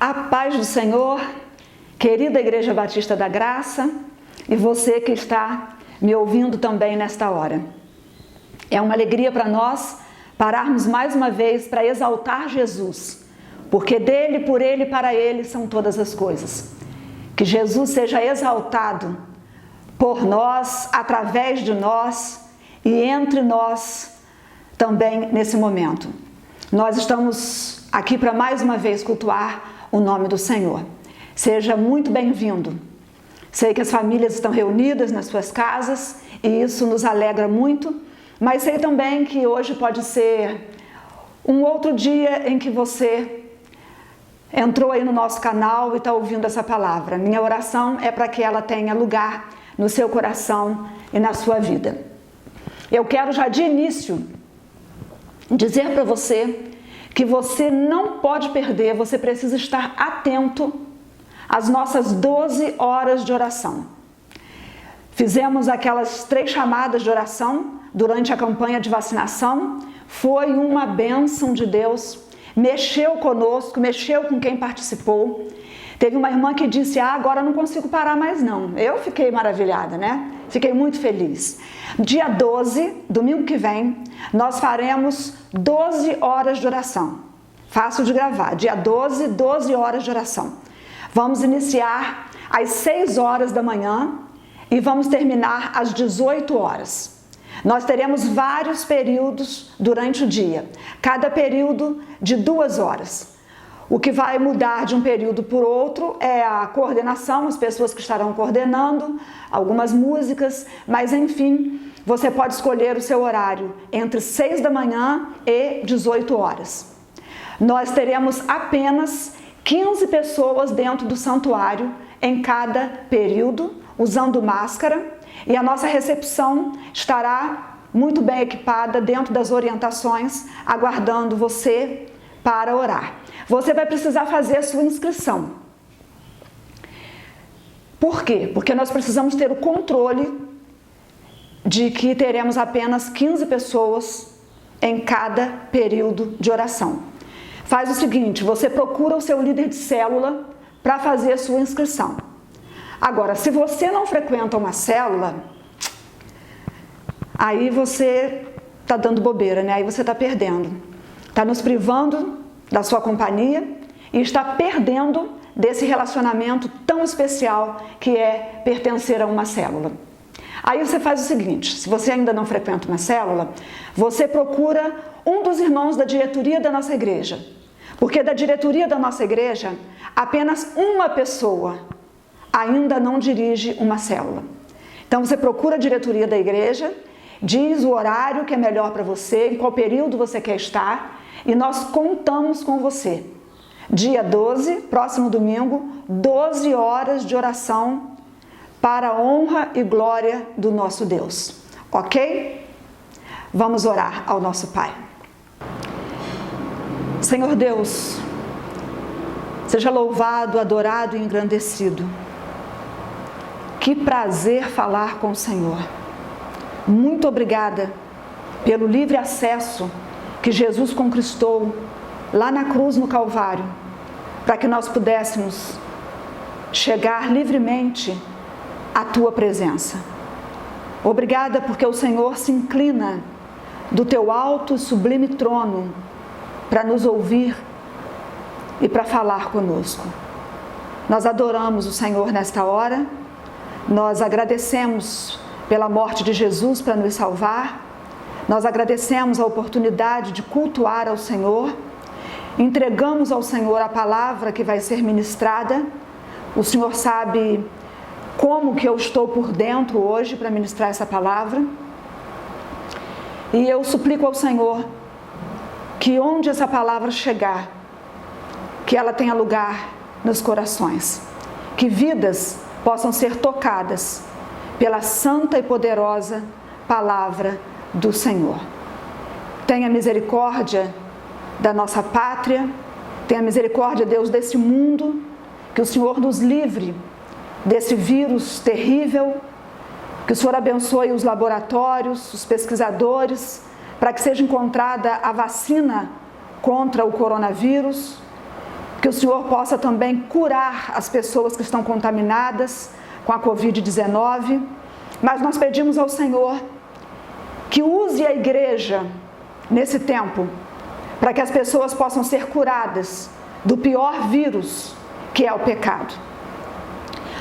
A paz do Senhor, querida Igreja Batista da Graça, e você que está me ouvindo também nesta hora. É uma alegria para nós pararmos mais uma vez para exaltar Jesus, porque dele, por ele e para ele são todas as coisas. Que Jesus seja exaltado por nós, através de nós e entre nós também nesse momento. Nós estamos aqui para mais uma vez cultuar o nome do Senhor. Seja muito bem-vindo. Sei que as famílias estão reunidas nas suas casas e isso nos alegra muito, mas sei também que hoje pode ser um outro dia em que você entrou aí no nosso canal e está ouvindo essa palavra. Minha oração é para que ela tenha lugar no seu coração e na sua vida. Eu quero já de início dizer para você que você não pode perder, você precisa estar atento às nossas 12 horas de oração. Fizemos aquelas 3 chamadas de oração durante a campanha de vacinação, foi uma bênção de Deus, mexeu conosco, mexeu com quem participou. Teve uma irmã que disse, agora não consigo parar mais não. Eu fiquei maravilhada, né? Fiquei muito feliz. Dia 12, domingo que vem, nós faremos 12 horas de oração. Fácil de gravar. Dia 12, 12 horas de oração. Vamos iniciar às 6 horas da manhã e vamos terminar às 18 horas. Nós teremos vários períodos durante o dia. Cada período de 2 horas. O que vai mudar de um período por outro é a coordenação, as pessoas que estarão coordenando, algumas músicas, mas enfim, você pode escolher o seu horário entre 6 da manhã e 18 horas. Nós teremos apenas 15 pessoas dentro do santuário em cada período, usando máscara, e a nossa recepção estará muito bem equipada dentro das orientações, aguardando você para orar. Você vai precisar fazer a sua inscrição. Por quê? Porque nós precisamos ter o controle de que teremos apenas 15 pessoas em cada período de oração. Faz o seguinte, você procura o seu líder de célula para fazer a sua inscrição. Agora, se você não frequenta uma célula, aí você está dando bobeira, né? Aí você está perdendo. Está nos privando da sua companhia e está perdendo desse relacionamento tão especial que é pertencer a uma célula. Aí você faz o seguinte, se você ainda não frequenta uma célula, você procura um dos irmãos da diretoria da nossa igreja, porque da diretoria da nossa igreja, apenas uma pessoa ainda não dirige uma célula. Então você procura a diretoria da igreja, diz o horário que é melhor para você, em qual período você quer estar, e nós contamos com você. Dia 12, próximo domingo, 12 horas de oração para a honra e glória do nosso Deus. Ok? Vamos orar ao nosso Pai. Senhor Deus, seja louvado, adorado e engrandecido. Que prazer falar com o Senhor. Muito obrigada pelo livre acesso que Jesus conquistou lá na cruz no Calvário, para que nós pudéssemos chegar livremente à Tua presença. Obrigada porque o Senhor se inclina do Teu alto e sublime trono para nos ouvir e para falar conosco. Nós adoramos o Senhor nesta hora, nós agradecemos pela morte de Jesus para nos salvar, nós agradecemos a oportunidade de cultuar ao Senhor, entregamos ao Senhor a palavra que vai ser ministrada. O Senhor sabe como que eu estou por dentro hoje para ministrar essa palavra. E eu suplico ao Senhor que onde essa palavra chegar, que ela tenha lugar nos corações, que vidas possam ser tocadas pela santa e poderosa palavra do Senhor. Tenha misericórdia da nossa pátria, tenha misericórdia, Deus, desse mundo, que o Senhor nos livre desse vírus terrível, que o Senhor abençoe os laboratórios, os pesquisadores, para que seja encontrada a vacina contra o coronavírus, que o Senhor possa também curar as pessoas que estão contaminadas com a Covid-19, mas nós pedimos ao Senhor que use a igreja nesse tempo para que as pessoas possam ser curadas do pior vírus, que é o pecado.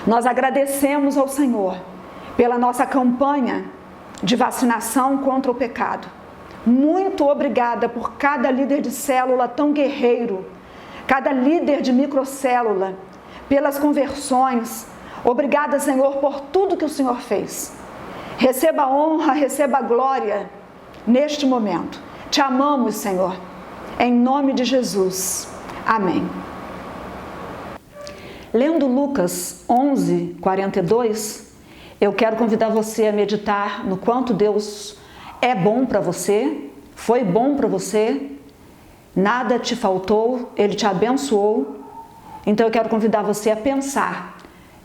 Nós agradecemos ao Senhor pela nossa campanha de vacinação contra o pecado. Muito obrigada por cada líder de célula tão guerreiro, cada líder de microcélula, pelas conversões. Obrigada, Senhor, por tudo que o Senhor fez. Receba a honra, receba a glória neste momento. Te amamos, Senhor, em nome de Jesus. Amém. Lendo Lucas 11, 42, eu quero convidar você a meditar no quanto Deus é bom para você, foi bom para você, nada te faltou, Ele te abençoou. Então eu quero convidar você a pensar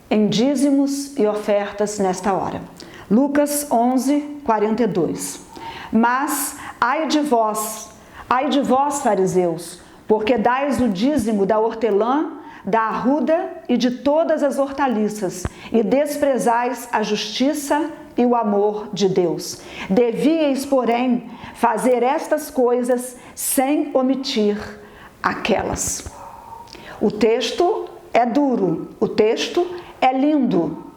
em dízimos e ofertas nesta hora. Lucas 11, 42. Mas ai de vós, fariseus, porque dais o dízimo da hortelã, da arruda e de todas as hortaliças, e desprezais a justiça e o amor de Deus. Devíeis, porém, fazer estas coisas sem omitir aquelas. O texto é duro, o texto é lindo.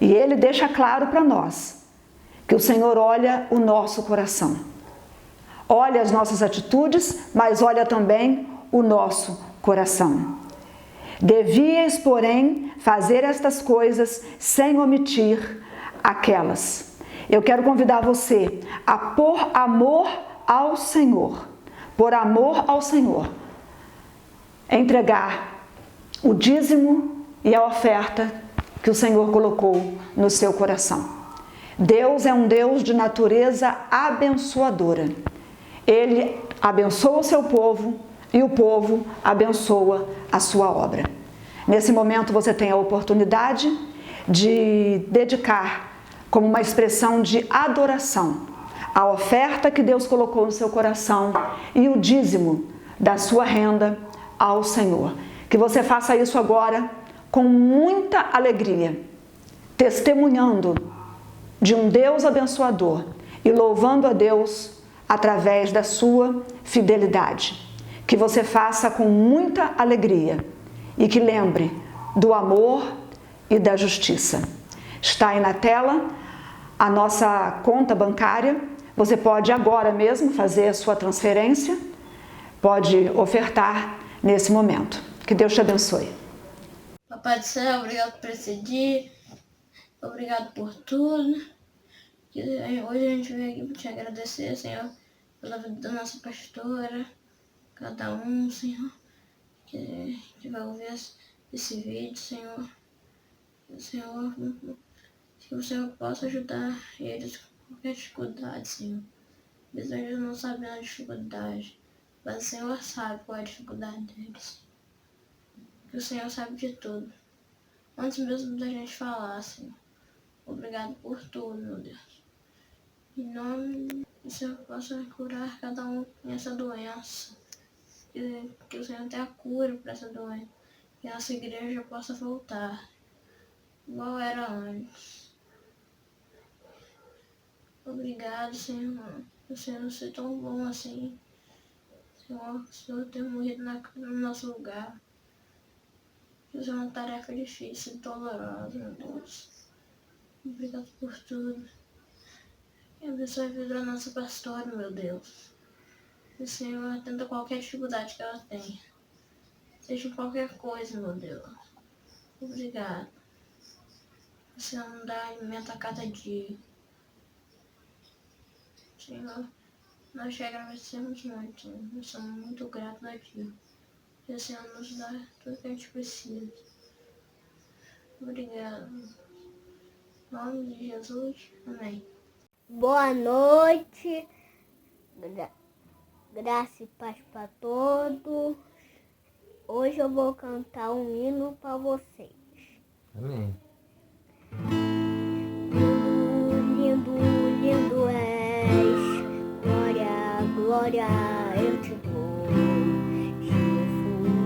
E ele deixa claro para nós que o Senhor olha o nosso coração. Olha as nossas atitudes, mas olha também o nosso coração. Devíeis, porém, fazer estas coisas sem omitir aquelas. Eu quero convidar você a por amor ao Senhor, por amor ao Senhor, entregar o dízimo e a oferta que o Senhor colocou no seu coração. Deus é um Deus de natureza abençoadora. Ele abençoa o seu povo e o povo abençoa a sua obra. Nesse momento você tem a oportunidade de dedicar como uma expressão de adoração a oferta que Deus colocou no seu coração e o dízimo da sua renda ao Senhor. Que você faça isso agora com muita alegria, testemunhando de um Deus abençoador e louvando a Deus através da sua fidelidade. Que você faça com muita alegria e que lembre do amor e da justiça. Está aí na tela a nossa conta bancária. Você pode agora mesmo fazer a sua transferência, pode ofertar nesse momento. Que Deus te abençoe. Papai do céu, obrigado por esse dia, obrigado por tudo. Hoje a gente veio aqui para te agradecer, Senhor, pela vida da nossa pastora, cada um, Senhor, que vai ouvir esse vídeo, Senhor. Senhor, que o Senhor possa ajudar eles com qualquer dificuldade, Senhor. Mesmo eles não sabem a dificuldade, mas o Senhor sabe qual é a dificuldade deles. Que o Senhor sabe de tudo. Antes mesmo da gente falar, Senhor. Obrigado por tudo, meu Deus. Em nome do Senhor possa curar cada um nessa doença. Que o Senhor tenha cura para essa doença. Que a nossa igreja possa voltar igual era antes. Obrigado, Senhor. O Senhor ser tão bom assim. Senhor, o Senhor ter morrido no nosso lugar. Isso é uma tarefa difícil e dolorosa, meu Deus. Obrigado por tudo. E abençoe a vida da nossa pastora, meu Deus. Que o Senhor atenda qualquer dificuldade que ela tenha. Seja qualquer coisa, meu Deus. Obrigado. O Senhor nos dá alimento a cada dia. Senhor, nós te agradecemos muito. Nós somos muito gratos a Ti. Que o Senhor nos dá tudo que a gente precisa. Obrigado. Em nome de Jesus. Amém. Boa noite. Graça e paz para todos. Hoje eu vou cantar um hino para vocês. Amém. Lindo, lindo és. Glória, glória eu te dou. Jesus.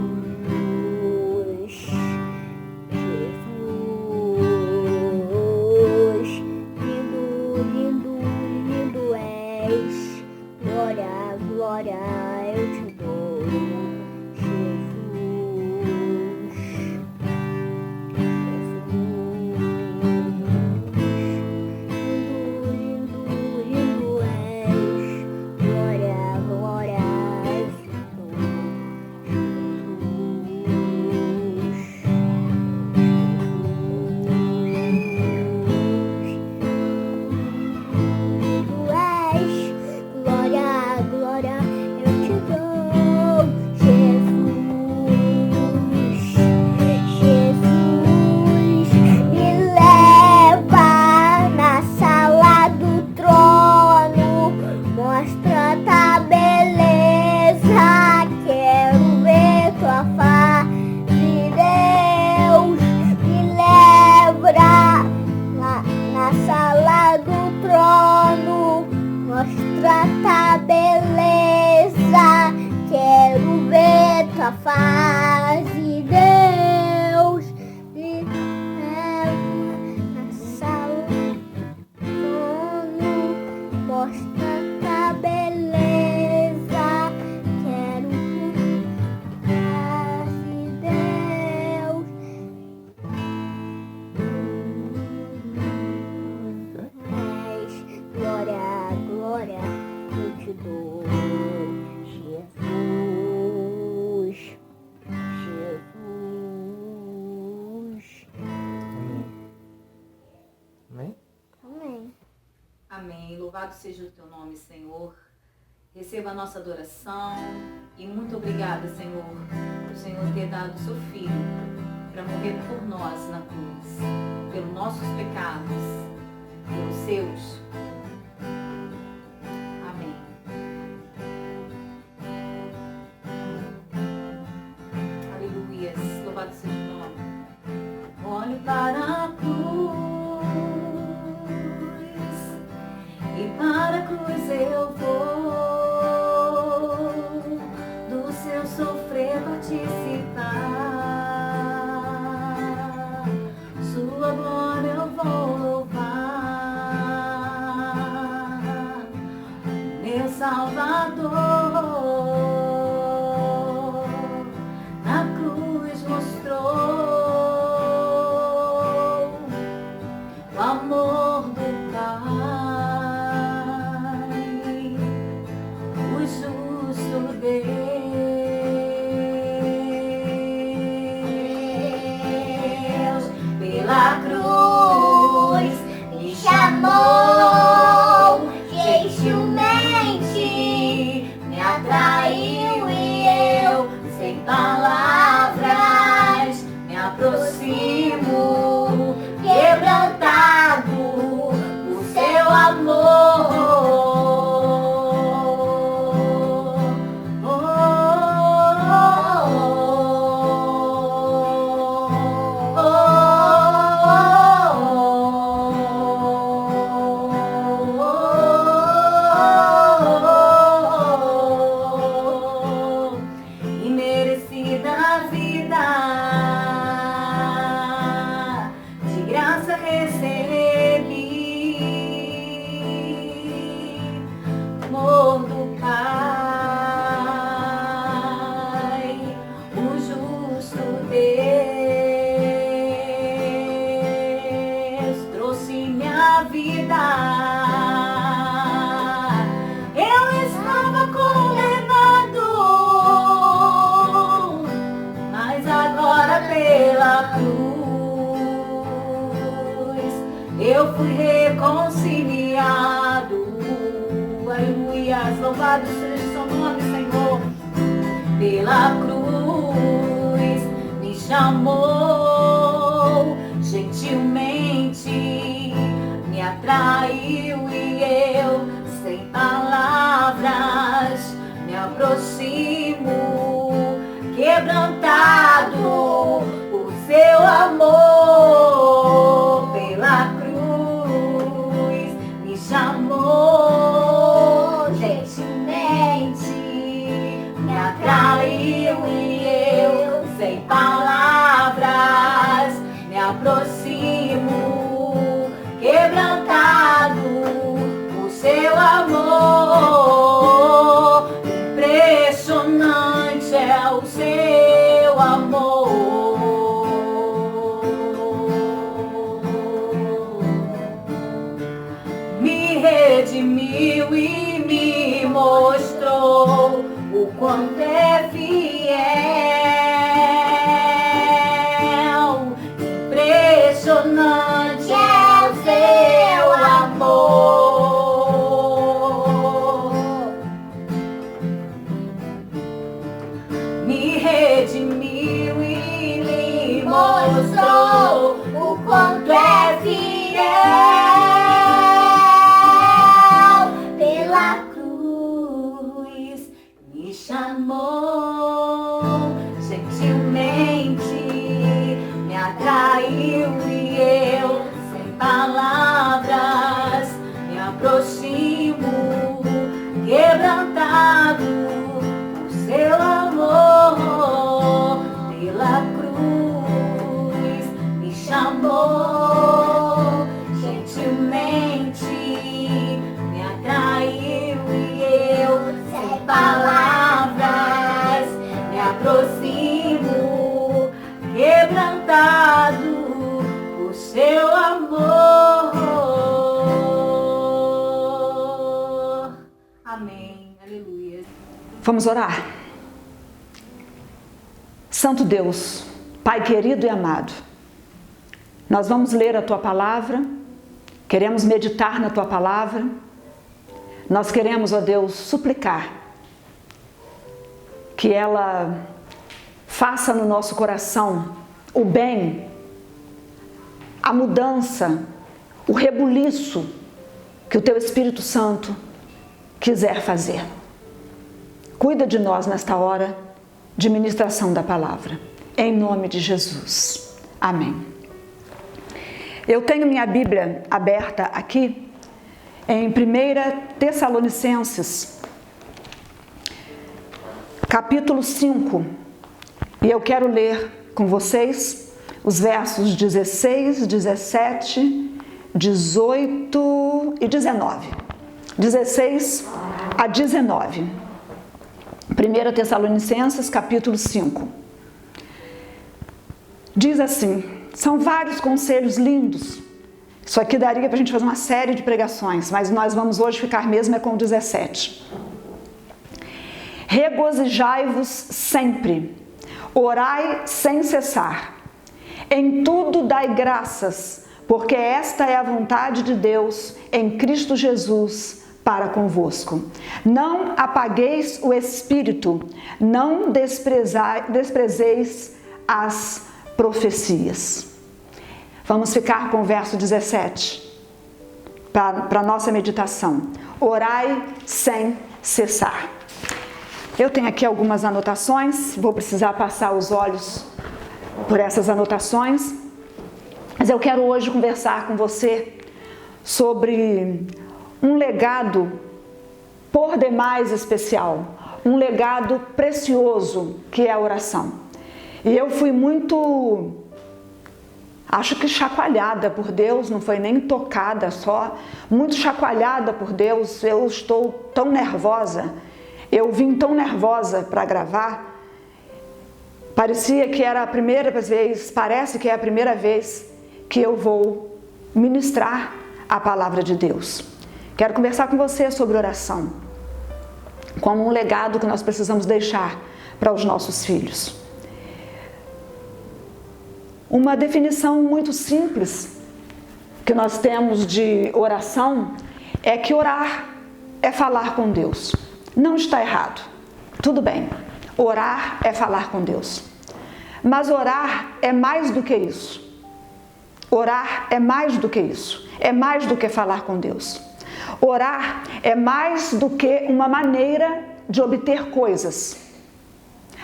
Amém. Louvado seja o teu nome, Senhor. Receba a nossa adoração e muito obrigada, Senhor, por o Senhor ter dado o seu Filho para morrer por nós na cruz, pelos nossos pecados, pelos seus. Amém. Aleluias. Louvado seja o nome. Olho para a cruz e para a cruz eu vou do seu sofrer participar, sua glória eu vou louvar, meu Salvador na cruz mostrou o amor do Pai, o justo Deus, pela cruz me chamou, gentilmente me atraiu e eu, sem palavras, me aproximo, quebrantado por seu amor. Imerecida vida, de graça recebi, amor do Pai, o justo Deus trouxe minha vida. Eu estava condenado, mas agora pela cruz eu fui reconciliado. Aleluias, louvado seja o seu nome, Senhor. Pela cruz me chamou, gentilmente me atraiu e eu, sem palavras, me aproximo, quebrantado por seu amor. Pela cruz me chamou, gentilmente me atraiu e eu, sem palavras, me aproximo, quebrantado por seu amor. Impressionante é o seu amor. Me redimiu e me mostrou o quanto é fiel. Impressionante é o seu amor. Me redimiu e me mostrou o quanto é fiel. Pela cruz me chamou, gentilmente me atraiu e eu, sem palavras, me aproximo, quebrantado por seu amor. Pela cruz me chamou, gentilmente me atraiu e eu, sem palavras, me aproximo, quebrantado por seu amor. Amém. Aleluia. Vamos orar? Santo Deus, Pai querido e amado, nós vamos ler a Tua palavra queremos meditar na Tua palavra, nós queremos, ó Deus, suplicar que ela faça no nosso coração o bem, a mudança, o rebuliço que o Teu Espírito Santo quiser fazer. Cuida de nós nesta hora de ministração da palavra, em nome de Jesus. Amém. Eu tenho minha Bíblia aberta aqui em 1 Tessalonicenses, capítulo 5, e eu quero ler com vocês os versos 16, 17, 18 e 19. 16 a 19. 1 Tessalonicenses, capítulo 5. Diz assim, são vários conselhos lindos. Isso aqui daria para a gente fazer uma série de pregações, mas nós vamos hoje ficar mesmo com 17. Regozijai-vos sempre, orai sem cessar. Em tudo dai graças, porque esta é a vontade de Deus em Cristo Jesus para convosco. Não apagueis o Espírito, não desprezeis as profecias. Vamos ficar com o verso 17 para a nossa meditação. Orai sem cessar. Eu tenho aqui algumas anotações, vou precisar passar os olhos por essas anotações, mas eu quero hoje conversar com você sobre um legado por demais especial, um legado precioso que é a oração. E eu fui muito, acho que chacoalhada por Deus, não foi nem tocada só, muito chacoalhada por Deus. Eu estou tão nervosa, eu vim tão nervosa para gravar, parecia que era a primeira vez, parece que é a primeira vez que eu vou ministrar a palavra de Deus. Quero conversar com você sobre oração, como um legado que nós precisamos deixar para os nossos filhos. Uma definição muito simples que nós temos de oração é que orar é falar com Deus. Não está errado, tudo bem, orar é falar com Deus. Mas orar é mais do que isso. Orar é mais do que isso, é mais do que falar com Deus. Orar é mais do que uma maneira de obter coisas.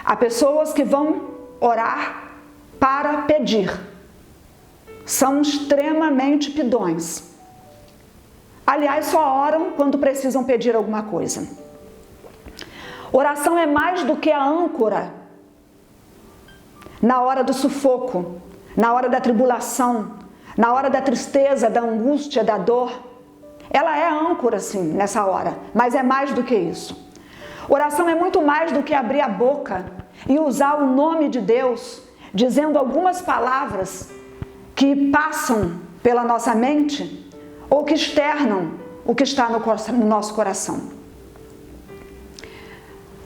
Há pessoas que vão orar para pedir. São extremamente pidões. Aliás, só oram quando precisam pedir alguma coisa. Oração é mais do que a âncora na hora do sufoco, na hora da tribulação, na hora da tristeza, da angústia, da dor. Ela é âncora, sim, nessa hora, mas é mais do que isso. Oração é muito mais do que abrir a boca e usar o nome de Deus, dizendo algumas palavras que passam pela nossa mente ou que externam o que está no nosso coração.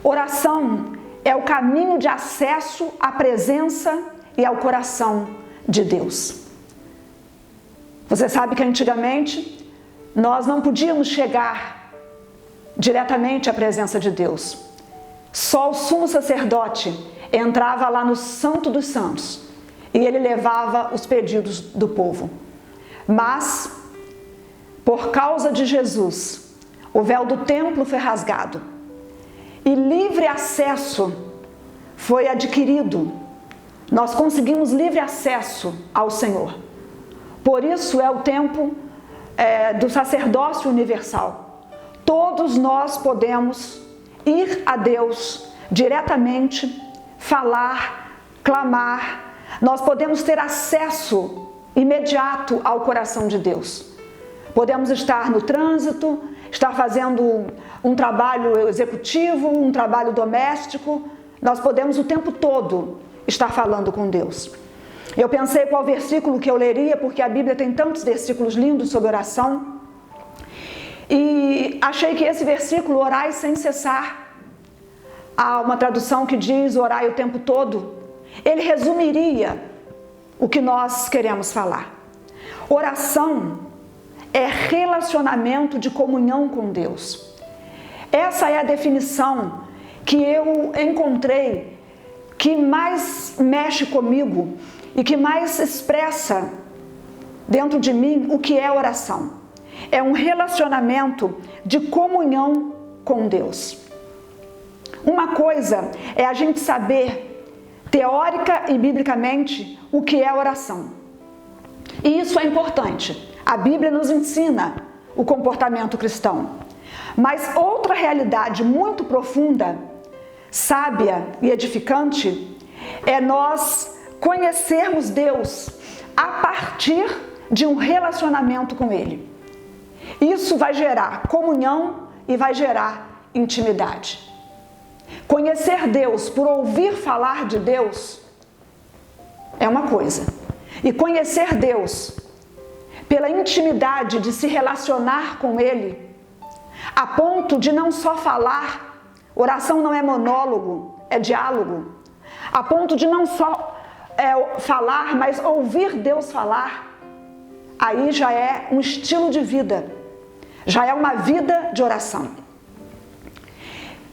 Oração é o caminho de acesso à presença e ao coração de Deus. Você sabe que antigamente nós não podíamos chegar diretamente à presença de Deus. Só o sumo sacerdote entrava lá no Santo dos Santos e ele levava os pedidos do povo. Mas, por causa de Jesus, o véu do templo foi rasgado e livre acesso foi adquirido. Nós conseguimos livre acesso ao Senhor. Por isso é o tempo do sacerdócio universal. Todos nós podemos ir a Deus diretamente, falar, clamar. Nós podemos ter acesso imediato ao coração de Deus. Podemos estar no trânsito, estar fazendo um trabalho executivo, um trabalho doméstico. Nós podemos o tempo todo estar falando com Deus. Eu pensei qual versículo que eu leria, porque a Bíblia tem tantos versículos lindos sobre oração. E achei que esse versículo, orai sem cessar, há uma tradução que diz orai o tempo todo, ele resumiria o que nós queremos falar. Oração é relacionamento de comunhão com Deus. Essa é a definição que eu encontrei, que mais mexe comigo e que mais expressa dentro de mim o que é oração. É um relacionamento de comunhão com Deus. Uma coisa é a gente saber, teórica e biblicamente, o que é oração. E isso é importante. A Bíblia nos ensina o comportamento cristão. Mas outra realidade muito profunda, sábia e edificante, é nós conhecermos Deus a partir de um relacionamento com Ele. Isso vai gerar comunhão e vai gerar intimidade. Conhecer Deus por ouvir falar de Deus é uma coisa. E conhecer Deus pela intimidade de se relacionar com Ele, a ponto de não só falar, oração não é monólogo, é diálogo, a ponto de não só falar, mas ouvir Deus falar, aí já é um estilo de vida, já é uma vida de oração.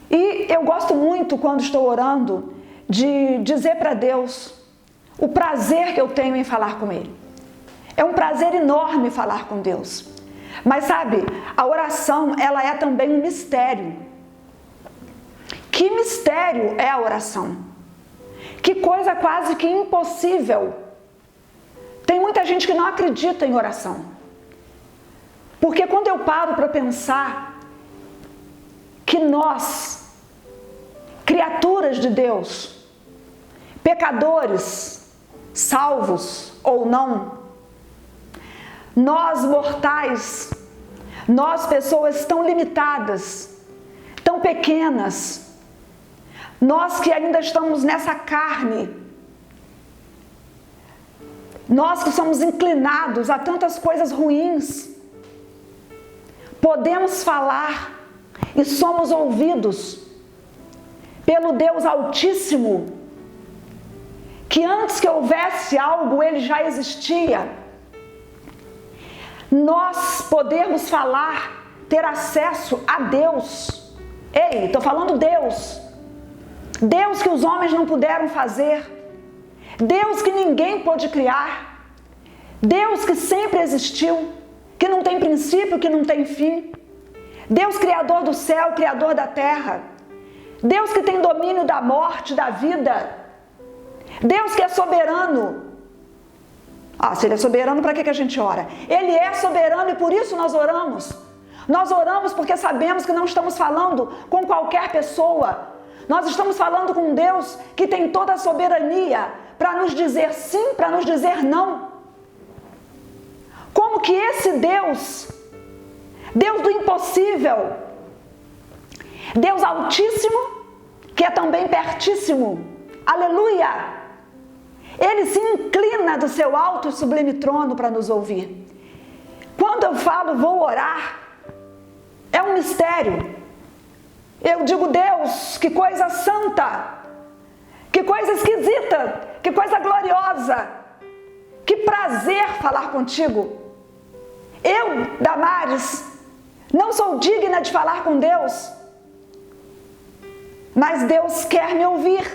E eu gosto muito, quando estou orando, de dizer para Deus o prazer que eu tenho em falar com Ele. É um prazer enorme falar com Deus. Mas sabe, a oração, ela é também um mistério. Que mistério é a oração? Que coisa quase que impossível. Tem muita gente que não acredita em oração. Porque quando eu paro para pensar que nós, criaturas de Deus, pecadores, salvos ou não, nós mortais, nós pessoas tão limitadas, tão pequenas, nós que ainda estamos nessa carne, nós que somos inclinados a tantas coisas ruins, podemos falar e somos ouvidos pelo Deus Altíssimo, que antes que houvesse algo, Ele já existia. Nós podemos falar, ter acesso a Deus. Ei, estou falando Deus. Deus que os homens não puderam fazer. Deus que ninguém pôde criar. Deus que sempre existiu, que não tem princípio, que não tem fim. Deus criador do céu, criador da terra. Deus que tem domínio da morte, da vida. Deus que é soberano. Se Ele é soberano, para que a gente ora? Ele é soberano e por isso nós oramos. Nós oramos porque sabemos que não estamos falando com qualquer pessoa. Nós estamos falando com Deus que tem toda a soberania para nos dizer sim, para nos dizer não. Como que esse Deus, Deus do impossível, Deus Altíssimo, que é também pertíssimo, aleluia, Ele se inclina do seu alto e sublime trono para nos ouvir. Quando eu falo vou orar, é um mistério. Eu digo, Deus, que coisa santa, que coisa esquisita, que coisa gloriosa, que prazer falar contigo. Eu, Damares, não sou digna de falar com Deus, mas Deus quer me ouvir.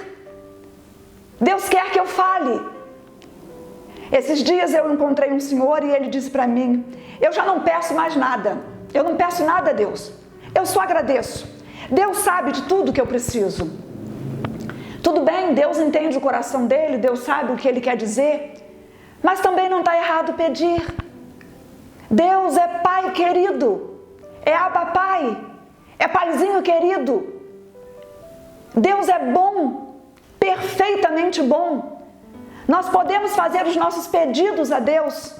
Deus quer que eu fale. Esses dias eu encontrei um senhor e ele disse para mim, eu já não peço mais nada. Eu não peço nada a Deus. Eu só agradeço. Deus sabe de tudo que eu preciso. Tudo bem, Deus entende o coração dele, Deus sabe o que ele quer dizer, mas também não está errado pedir. Deus é Pai querido, é Abba Pai, é Paizinho querido. Deus é bom, perfeitamente bom. Nós podemos fazer os nossos pedidos a Deus.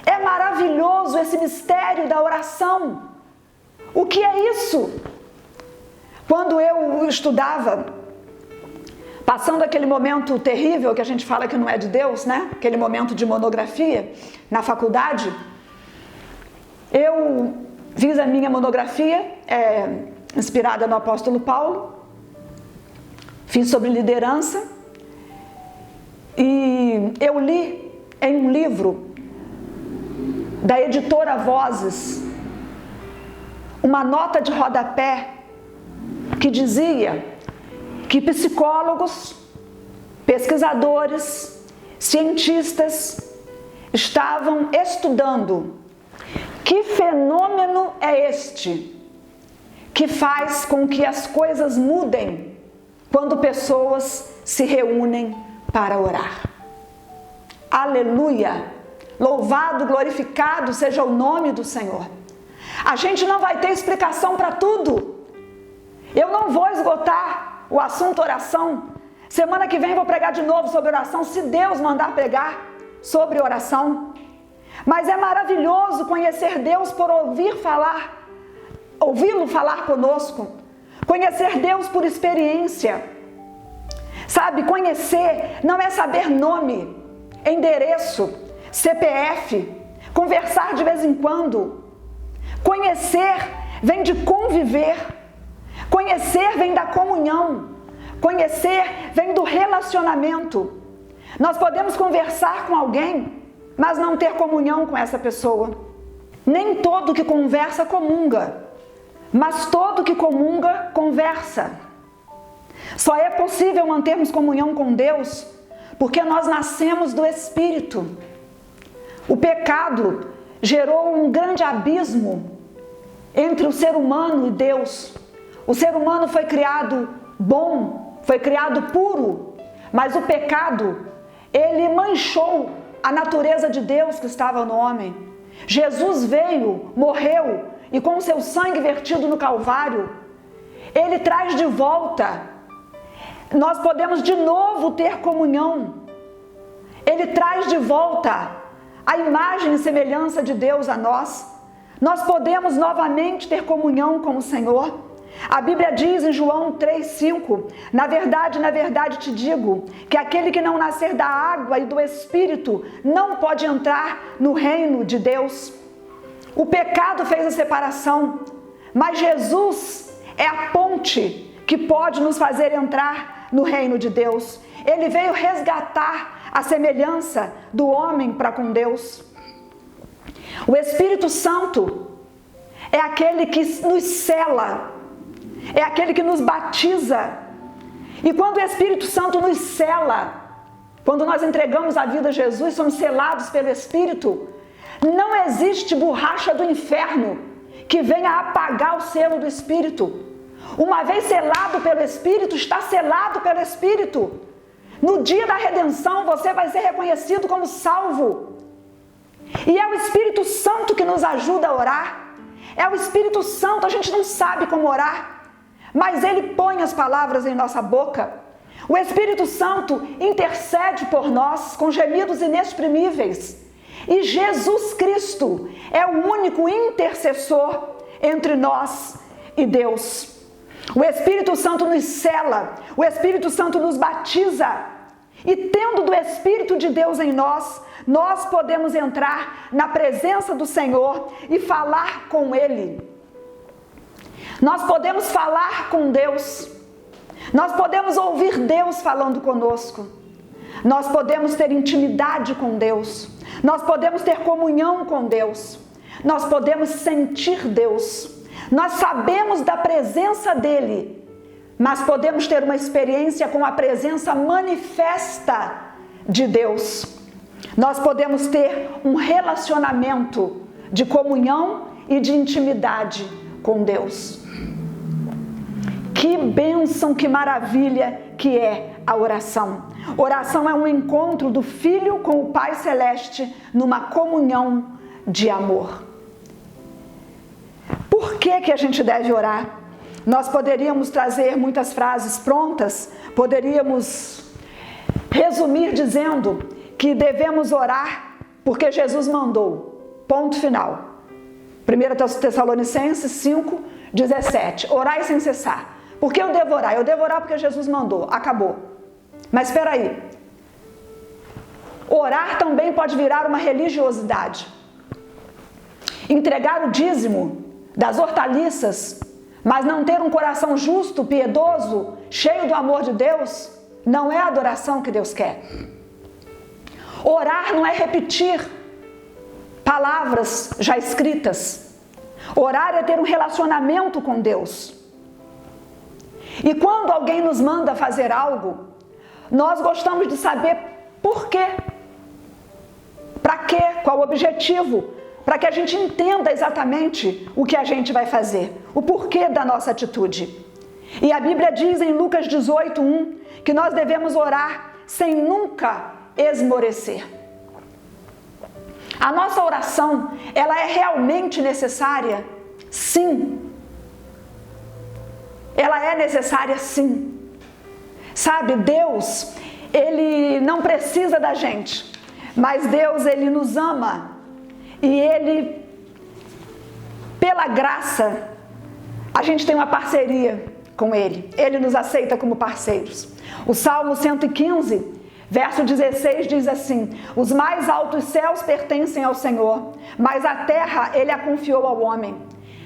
É maravilhoso esse mistério da oração. O que é isso? Quando eu estudava, passando aquele momento terrível que a gente fala que não é de Deus, né? Aquele momento de monografia na faculdade, eu fiz a minha monografia, inspirada no apóstolo Paulo, fiz sobre liderança e eu li em um livro da editora Vozes uma nota de rodapé que dizia que psicólogos, pesquisadores, cientistas estavam estudando que fenômeno é este que faz com que as coisas mudem quando pessoas se reúnem para orar. Aleluia! Louvado, glorificado seja o nome do Senhor. A gente não vai ter explicação para tudo. Eu não vou esgotar o assunto oração. Semana que vem vou pregar de novo sobre oração, se Deus mandar pregar sobre oração. Mas é maravilhoso conhecer Deus por ouvi-lo falar conosco. Conhecer Deus por experiência. Sabe, conhecer não é saber nome, endereço, CPF, conversar de vez em quando. Conhecer vem de conviver. Conhecer vem da comunhão. Conhecer vem do relacionamento. Nós podemos conversar com alguém, mas não ter comunhão com essa pessoa. Nem todo que conversa comunga, mas todo que comunga conversa. Só é possível mantermos comunhão com Deus porque nós nascemos do Espírito. O pecado gerou um grande abismo entre o ser humano e Deus. O ser humano foi criado bom, foi criado puro, mas o pecado, ele manchou a natureza de Deus que estava no homem. Jesus veio, morreu e com seu sangue vertido no Calvário, ele traz de volta. Nós podemos de novo ter comunhão. Ele traz de volta a imagem e semelhança de Deus a nós. Nós podemos novamente ter comunhão com o Senhor. A Bíblia diz em João 3,5: na verdade te digo, que aquele que não nascer da água e do Espírito não pode entrar no reino de Deus. O pecado fez a separação, mas Jesus é a ponte que pode nos fazer entrar no reino de Deus. Ele veio resgatar a semelhança do homem para com Deus. O Espírito Santo é aquele que nos sela, é aquele que nos batiza. E quando o Espírito Santo nos sela, quando nós entregamos a vida a Jesus, somos selados pelo Espírito, não existe borracha do inferno que venha apagar o selo do Espírito. Uma vez selado pelo Espírito, está selado pelo Espírito. No dia da redenção, você vai ser reconhecido como salvo. E é o Espírito Santo que nos ajuda a orar. É o Espírito Santo, a gente não sabe como orar, mas Ele põe as palavras em nossa boca. O Espírito Santo intercede por nós com gemidos inexprimíveis. E Jesus Cristo é o único intercessor entre nós e Deus. O Espírito Santo nos sela, o Espírito Santo nos batiza. E tendo do Espírito de Deus em nós, nós podemos entrar na presença do Senhor e falar com Ele. Nós podemos falar com Deus. Nós podemos ouvir Deus falando conosco. Nós podemos ter intimidade com Deus. Nós podemos ter comunhão com Deus. Nós podemos sentir Deus. Nós sabemos da presença dEle, mas podemos ter uma experiência com a presença manifesta de Deus. Nós podemos ter um relacionamento de comunhão e de intimidade com Deus. Que bênção, que maravilha que é a oração. Oração é um encontro do Filho com o Pai Celeste numa comunhão de amor. Por que a gente deve orar? Nós poderíamos trazer muitas frases prontas, poderíamos resumir dizendo que devemos orar porque Jesus mandou. Ponto final. 1 Tessalonicenses 5:17. Orai sem cessar. Por que eu devo orar? Eu devo orar porque Jesus mandou. Acabou. Mas espera aí. Orar também pode virar uma religiosidade. Entregar o dízimo das hortaliças, mas não ter um coração justo, piedoso, cheio do amor de Deus, não é a adoração que Deus quer. Orar não é repetir palavras já escritas. Orar é ter um relacionamento com Deus. E quando alguém nos manda fazer algo, nós gostamos de saber por quê. Para quê? Qual o objetivo? Para que a gente entenda exatamente o que a gente vai fazer, o porquê da nossa atitude. E a Bíblia diz em Lucas 18:1 que nós devemos orar sem nunca esmorecer. A nossa oração, ela é realmente necessária? Sim. Ela é necessária, sim. Sabe, Deus, Ele não precisa da gente, mas Deus, Ele nos ama. E Ele, pela graça, a gente tem uma parceria com Ele. Ele nos aceita como parceiros. O Salmo 115, verso 16 diz assim: os mais altos céus pertencem ao Senhor, mas a terra Ele a confiou ao homem.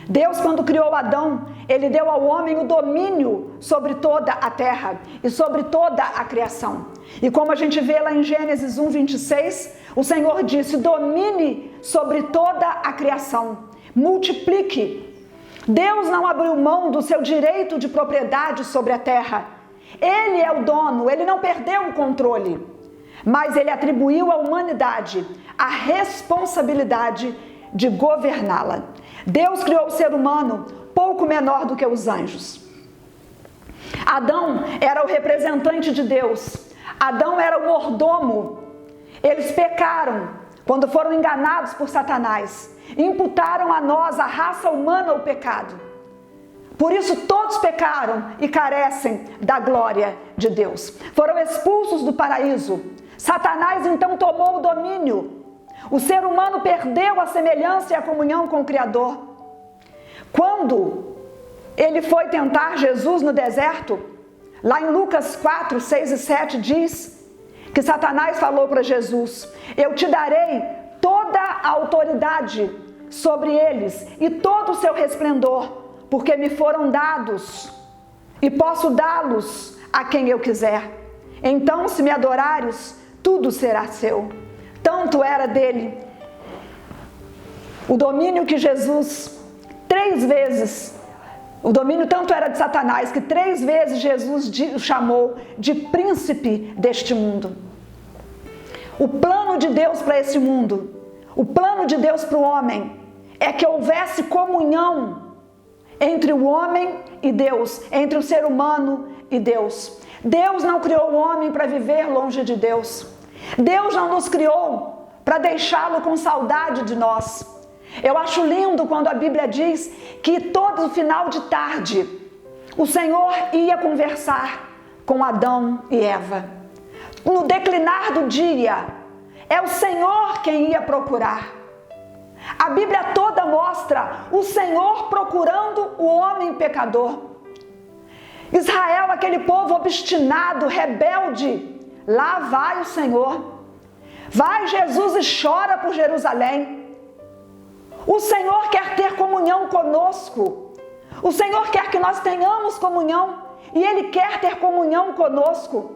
Deus, quando criou Adão, Ele deu ao homem o domínio sobre toda a terra e sobre toda a criação. E como a gente vê lá em Gênesis 1:26, o Senhor disse: domine sobre toda a criação, multiplique. Deus não abriu mão do seu direito de propriedade sobre a terra. Ele é o dono, Ele não perdeu o controle, mas Ele atribuiu à humanidade a responsabilidade de governá-la. Deus criou o ser humano pouco menor do que os anjos. Adão era o representante de Deus. Adão era o mordomo. Eles pecaram quando foram enganados por Satanás. Imputaram a nós, a raça humana, o pecado. Por isso todos pecaram e carecem da glória de Deus. Foram expulsos do paraíso. Satanás então tomou o domínio. O ser humano perdeu a semelhança e a comunhão com o Criador. Quando ele foi tentar Jesus no deserto, lá em Lucas 4, 6 e 7 diz que Satanás falou para Jesus: eu te darei toda a autoridade sobre eles e todo o seu resplendor, porque me foram dados e posso dá-los a quem eu quiser. Então, se me adorares, tudo será seu. Tanto era dele o domínio que Jesus, 3 vezes, o domínio tanto era de Satanás, que 3 vezes Jesus o chamou de príncipe deste mundo. O plano de Deus para esse mundo, o plano de Deus para o homem, é que houvesse comunhão entre o homem e Deus, entre o ser humano e Deus. Deus não criou o homem para viver longe de Deus. Deus não nos criou para deixá-lo com saudade de nós. Eu acho lindo quando a Bíblia diz que todo final de tarde o Senhor ia conversar com Adão e Eva. No declinar do dia, é o Senhor quem ia procurar. A Bíblia toda mostra o Senhor procurando o homem pecador. Israel, aquele povo obstinado, rebelde, lá vai o Senhor. Vai Jesus e chora por Jerusalém. O Senhor quer ter comunhão conosco. O Senhor quer que nós tenhamos comunhão e Ele quer ter comunhão conosco.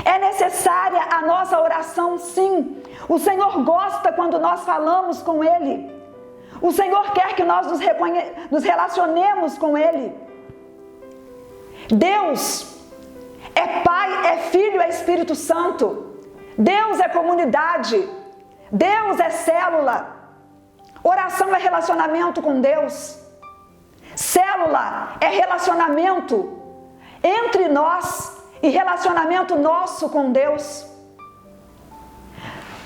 É necessária a nossa oração, sim. O Senhor gosta quando nós falamos com Ele. O Senhor quer que nós nos relacionemos com Ele. Deus é Pai, é Filho, é Espírito Santo. Deus é comunidade. Deus é célula. Oração é relacionamento com Deus. Célula é relacionamento entre nós e relacionamento nosso com Deus.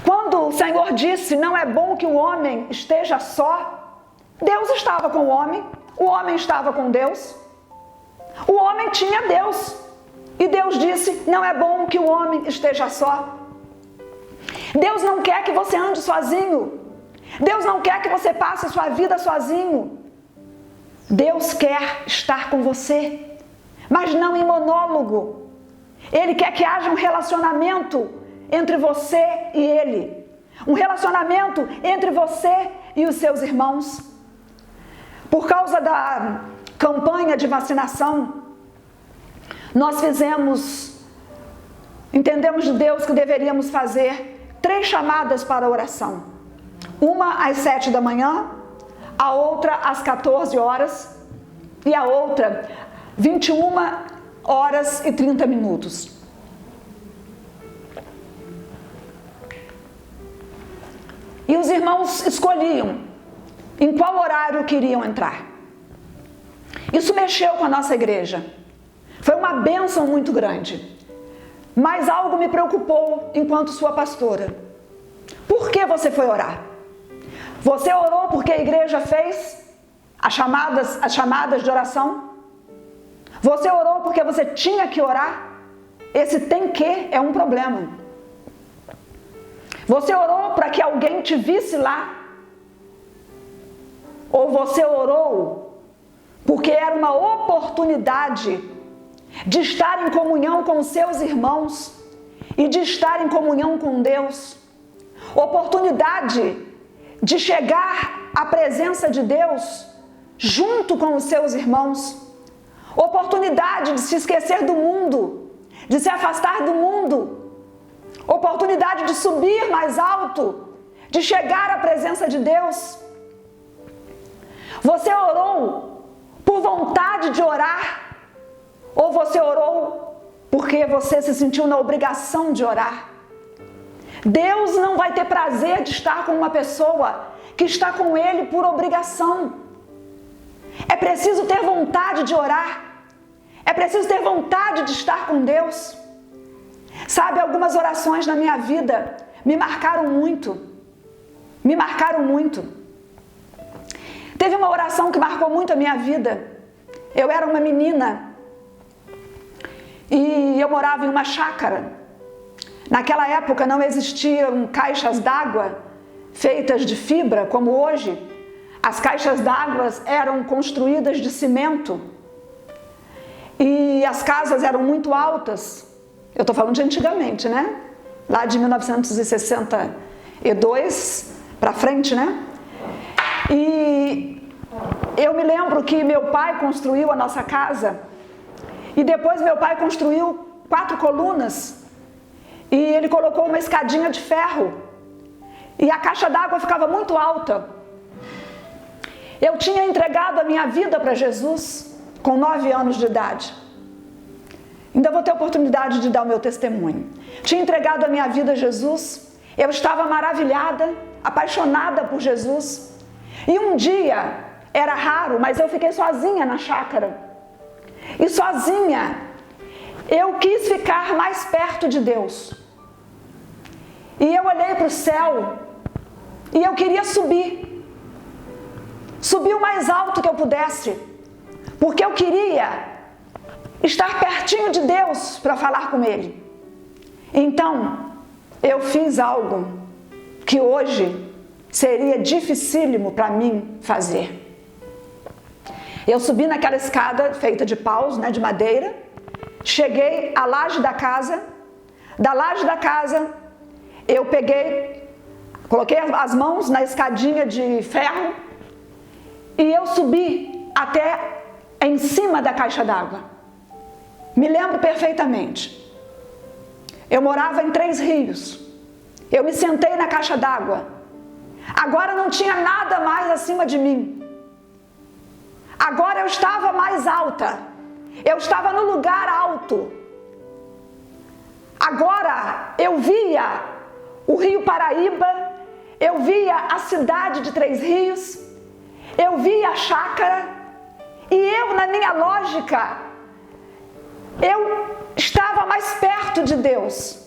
Quando o Senhor disse, não é bom que o homem esteja só, Deus estava com o homem estava com Deus. O homem tinha Deus. E Deus disse, não é bom que o homem esteja só. Deus não quer que você ande sozinho. Deus não quer que você passe a sua vida sozinho. Deus quer estar com você, mas não em monólogo. Ele quer que haja um relacionamento entre você e Ele. Um relacionamento entre você e os seus irmãos. Por causa da campanha de vacinação, nós entendemos de Deus que deveríamos fazer 3 chamadas para a oração. Uma às 7 da manhã, a outra às 14 horas e a outra 21 horas e 30 minutos. E os irmãos escolhiam em qual horário queriam entrar. Isso mexeu com a nossa igreja. Foi uma bênção muito grande. Mas algo me preocupou enquanto sua pastora. Por que você foi orar? Você orou porque a igreja fez as chamadas de oração? Você orou porque você tinha que orar? Esse tem que é um problema. Você orou para que alguém te visse lá? Ou você orou porque era uma oportunidade de estar em comunhão com os seus irmãos e de estar em comunhão com Deus? Oportunidade de chegar à presença de Deus junto com os seus irmãos. Oportunidade de se esquecer do mundo, de se afastar do mundo. Oportunidade de subir mais alto, de chegar à presença de Deus. Você orou por vontade de orar? Ou você orou porque você se sentiu na obrigação de orar? Deus não vai ter prazer de estar com uma pessoa que está com Ele por obrigação. É preciso ter vontade de orar. É preciso ter vontade de estar com Deus. Sabe, algumas orações na minha vida me marcaram muito. Me marcaram muito. Teve uma oração que marcou muito a minha vida. Eu era uma menina e eu morava em uma chácara. Naquela época não existiam caixas d'água feitas de fibra como hoje. As caixas d'água eram construídas de cimento e as casas eram muito altas. Eu estou falando de antigamente, né? Lá de 1962 para frente, né? E eu me lembro que meu pai construiu a nossa casa e depois meu pai construiu 4 colunas e ele colocou uma escadinha de ferro e a caixa d'água ficava muito alta. Eu tinha entregado a minha vida para Jesus com 9 anos de idade. Ainda vou ter a oportunidade de dar o meu testemunho. Tinha entregado a minha vida a Jesus. Eu estava maravilhada, apaixonada por Jesus. E um dia, era raro, mas eu fiquei sozinha na chácara. E sozinha, eu quis ficar mais perto de Deus. E eu olhei para o céu e eu queria subir. Subir o mais alto que eu pudesse. Porque eu queria estar pertinho de Deus para falar com Ele. Então, eu fiz algo que hoje seria dificílimo para mim fazer. Eu subi naquela escada feita de paus, né, de madeira, cheguei à laje da casa. Da laje da casa, eu coloquei as mãos na escadinha de ferro e eu subi até em cima da caixa d'água. Me lembro perfeitamente. Eu morava em 3 Rios. Eu me sentei na caixa d'água. Agora não tinha nada mais acima de mim. Agora eu estava mais alta. Eu estava no lugar alto. Agora eu via o Rio Paraíba. Eu via a cidade de 3 Rios. Eu via a chácara. E eu, na minha lógica, eu estava mais perto de Deus.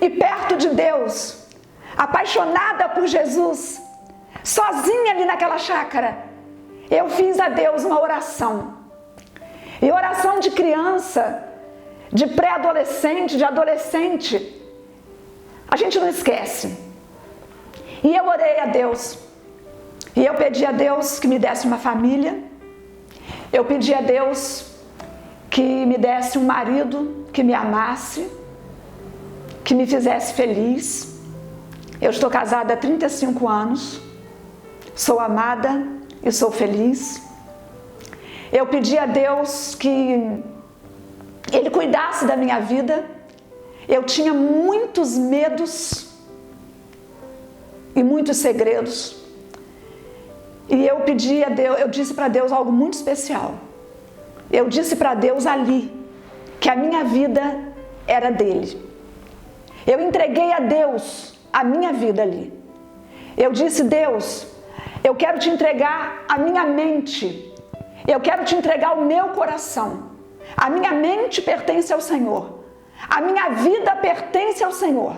E perto de Deus, apaixonada por Jesus, sozinha ali naquela chácara, eu fiz a Deus uma oração. E oração de criança, de pré-adolescente, de adolescente, a gente não esquece. E eu orei a Deus. E eu pedi a Deus que me desse uma família. Eu pedi a Deus que me desse um marido que me amasse, que me fizesse feliz. Eu estou casada há 35 anos, sou amada e sou feliz. Eu pedi a Deus que Ele cuidasse da minha vida. Eu tinha muitos medos. e muitos segredos. E eu pedi a Deus, eu disse para Deus algo muito especial. Eu disse para Deus ali que a minha vida era dele. Eu entreguei a Deus a minha vida ali. Eu disse: Deus, eu quero te entregar a minha mente. Eu quero te entregar o meu coração. A minha mente pertence ao Senhor. A minha vida pertence ao Senhor.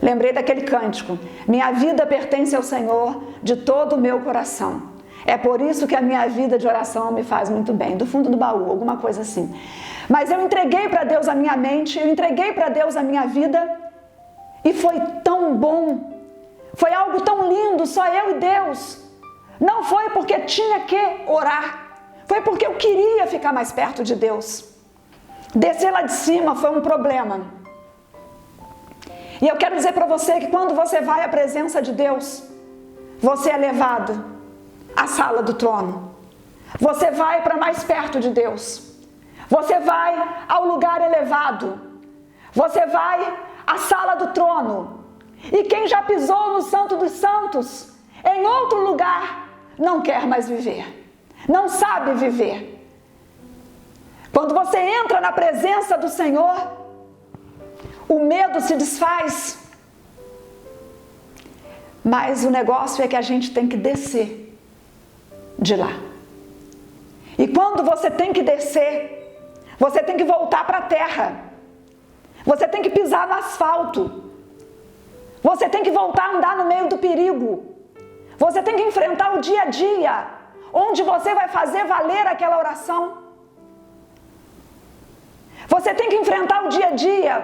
Lembrei daquele cântico: minha vida pertence ao Senhor de todo o meu coração. É por isso que a minha vida de oração me faz muito bem, do fundo do baú, alguma coisa assim. Mas eu entreguei para Deus a minha mente, eu entreguei para Deus a minha vida, e foi tão bom, foi algo tão lindo, só eu e Deus. Não foi porque tinha que orar, foi porque eu queria ficar mais perto de Deus. Descer lá de cima foi um problema. E eu quero dizer para você que quando você vai à presença de Deus, você é levado à sala do trono. Você vai para mais perto de Deus. Você vai ao lugar elevado. Você vai à sala do trono. E quem já pisou no Santo dos Santos, em outro lugar, não quer mais viver. Não sabe viver. Quando você entra na presença do Senhor, o medo se desfaz. Mas o negócio é que a gente tem que descer de lá. E quando você tem que descer, você tem que voltar para a terra. Você tem que pisar no asfalto. Você tem que voltar a andar no meio do perigo. Você tem que enfrentar o dia a dia, onde você vai fazer valer aquela oração. Você tem que enfrentar o dia a dia,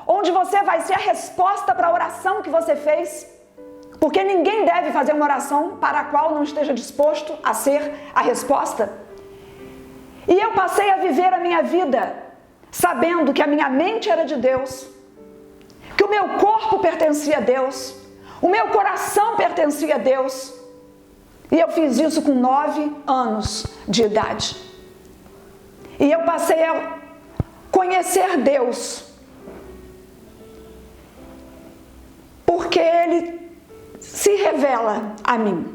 onde você vai ser a resposta para a oração que você fez. Porque ninguém deve fazer uma oração para a qual não esteja disposto a ser a resposta. E eu passei a viver a minha vida sabendo que a minha mente era de Deus, que o meu corpo pertencia a Deus, o meu coração pertencia a Deus. E eu fiz isso com 9 anos de idade. E eu passei a conhecer Deus, porque Ele se revela a mim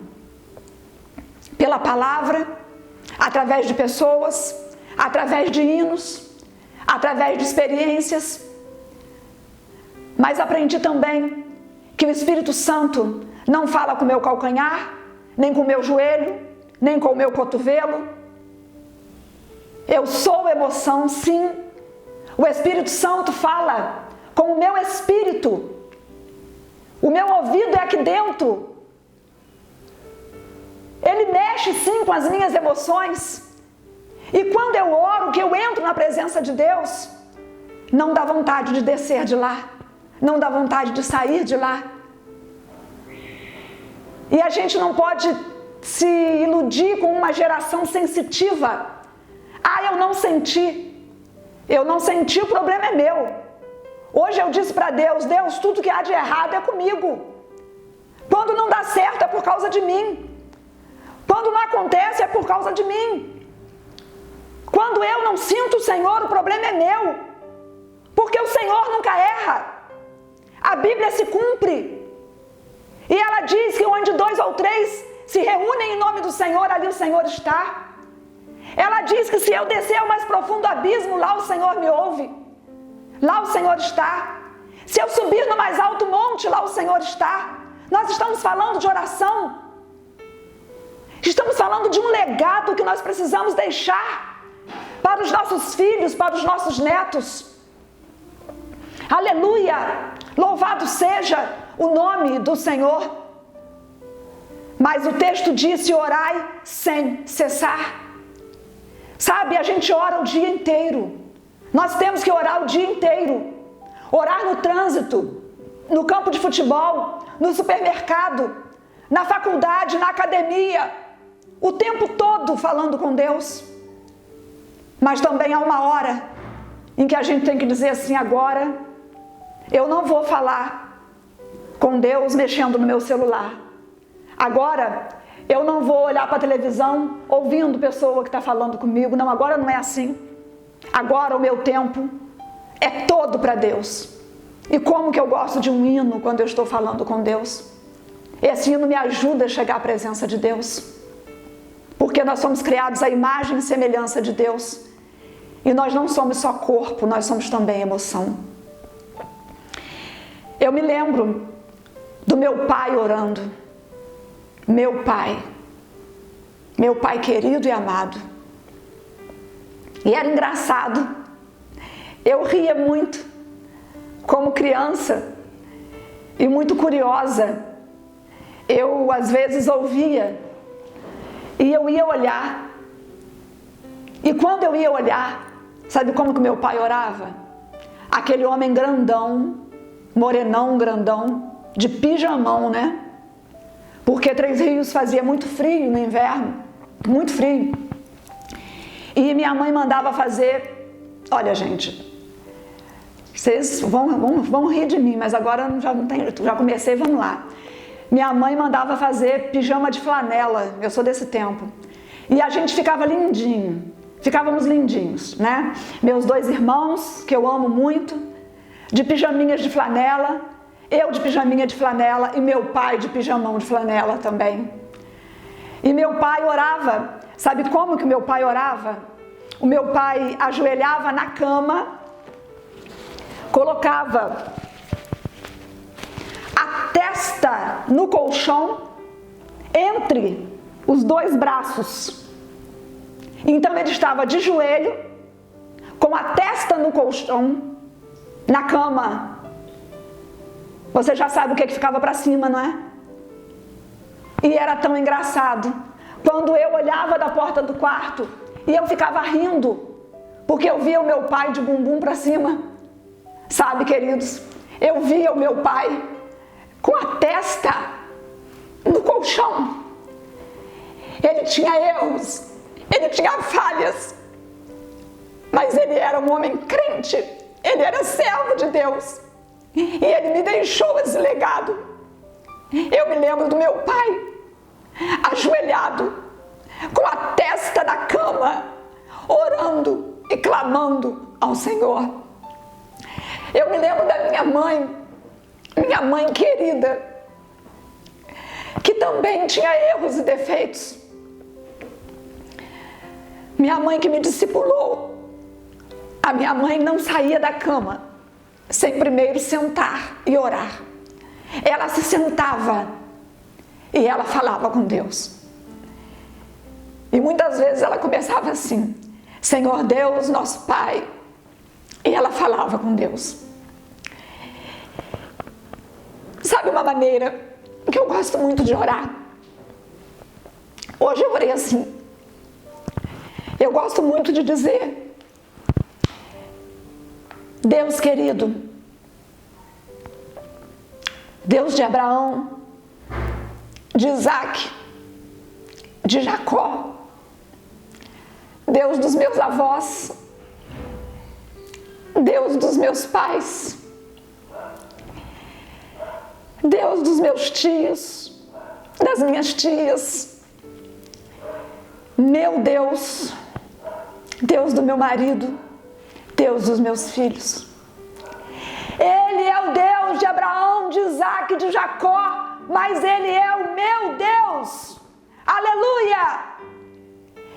pela palavra, através de pessoas, através de hinos, através de experiências. Mas aprendi também que o Espírito Santo não fala com o meu calcanhar, nem com o meu joelho, nem com o meu cotovelo. Eu sou emoção, sim. O Espírito Santo fala com o meu espírito. O meu ouvido é aqui dentro. Ele mexe sim com as minhas emoções. E quando eu oro, que eu entro na presença de Deus, não dá vontade de descer de lá. Não dá vontade de sair de lá. E a gente não pode se iludir com uma geração sensitiva. Ah, eu não senti. Eu não senti, o problema é meu. Hoje eu disse para Deus: Deus, tudo que há de errado é comigo. Quando não dá certo é por causa de mim. Quando não acontece é por causa de mim. Quando eu não sinto o Senhor, o problema é meu. Porque o Senhor nunca erra. A Bíblia se cumpre. E ela diz que onde 2 ou 3 se reúnem em nome do Senhor, ali o Senhor está. Ela diz que se eu descer ao mais profundo abismo, lá o Senhor me ouve. Lá o Senhor está. Se eu subir no mais alto monte, lá o Senhor está. Nós estamos falando de oração. Estamos falando de um legado que nós precisamos deixar para os nossos filhos, para os nossos netos. Aleluia! Louvado seja o nome do Senhor. Mas o texto diz: orai sem cessar. Sabe, a gente ora o dia inteiro. Nós temos que orar o dia inteiro. Orar no trânsito, no campo de futebol, no supermercado, na faculdade, na academia. O tempo todo falando com Deus. Mas também há uma hora em que a gente tem que dizer assim: agora eu não vou falar com Deus mexendo no meu celular. Agora eu não vou olhar para a televisão ouvindo pessoa que está falando comigo. Não, agora não é assim. Agora o meu tempo é todo para Deus. E como que eu gosto de um hino quando eu estou falando com Deus. Esse hino me ajuda a chegar à presença de Deus, porque nós somos criados à imagem e semelhança de Deus, e nós não somos só corpo, nós somos também emoção. Eu me lembro do meu pai orando, meu pai querido e amado, e era engraçado, eu ria muito como criança e muito curiosa. Eu às vezes ouvia e eu ia olhar, e quando eu ia olhar, sabe como que meu pai orava? Aquele homem grandão, morenão grandão, de pijamão, né? Porque Três Rios fazia muito frio no inverno, muito frio. E minha mãe mandava fazer, olha gente, vocês vão rir de mim, mas agora já não tem, já comecei, vamos lá. Minha mãe mandava fazer pijama de flanela, eu sou desse tempo. E a gente ficava lindinho, ficávamos lindinhos, né? Meus 2 irmãos, que eu amo muito, de pijaminhas de flanela, eu de pijaminha de flanela e meu pai de pijamão de flanela também. E meu pai orava, sabe como que meu pai orava? O meu pai ajoelhava na cama, colocava a testa no colchão entre os 2 braços. Então ele estava de joelho, com a testa no colchão, na cama. Você já sabe o que ficava para cima, não é? E era tão engraçado. Quando eu olhava da porta do quarto e eu ficava rindo, porque eu via o meu pai de bumbum para cima. Sabe, queridos, eu via o meu pai com a testa no colchão. Ele tinha erros, ele tinha falhas, mas ele era um homem crente, ele era servo de Deus, e ele me deixou esse legado. Eu me lembro do meu pai, ajoelhado, com a testa na cama, orando e clamando ao Senhor. Eu me lembro da minha mãe querida, que também tinha erros e defeitos. Minha mãe que me discipulou. A minha mãe não saía da cama sem primeiro sentar e orar. Ela se sentava e ela falava com Deus. E muitas vezes ela começava assim: Senhor Deus, nosso Pai. E ela falava com Deus. Sabe uma maneira que eu gosto muito de orar? Hoje eu orei assim. Eu gosto muito de dizer: Deus querido, Deus de Abraão, de Isaac, de Jacó, Deus dos meus avós, Deus dos meus pais, Deus dos meus tios, das minhas tias, meu Deus, Deus do meu marido, Deus dos meus filhos. Ele é o Deus de Abraão, de Isaac, de Jacó, mas Ele é o meu Deus. Aleluia!